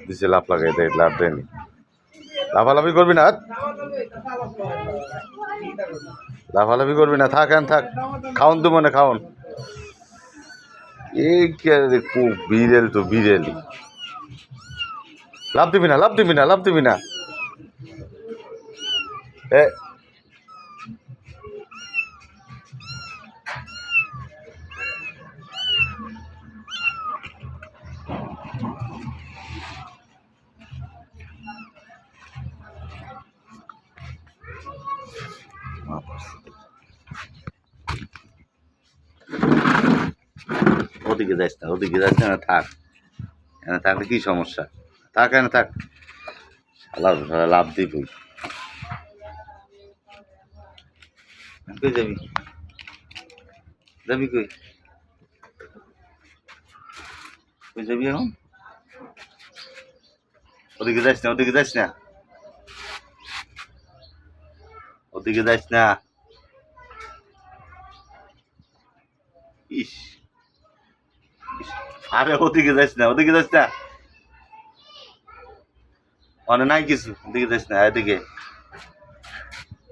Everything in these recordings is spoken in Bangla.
দিছে লাভ লাগাই দেয়, লাভ দেয়নি। লাফালাফি করবি না, লাফালাফি করবি না, থাক এন থাক, খাওন তো মনে খাওন। এই বিড়েল তো বিড়েলি, লাভ দিবি না, লাভ দিবি না, লাভ দিবি না। এ ওদিকে যাইস না, ওদিকে যাইস না, থাক এনে থাকলে কি সমস্যা, থাক এনে থাক, লাভ দিবি। কই যাবি, যাবি কই, কই যাবি এখন? ওদিকে যাইস না, ওদিকে যাইস না, ওদিকে যাইস না। ইস, আরে ওদিকে যাইস না, ওদিকে যাইস না, মানে নাই কিছু, ওদিকে যাইস না, এদিকে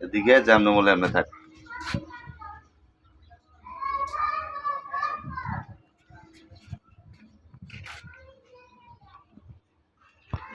এদিকে যেমন বলে এমনি থাক।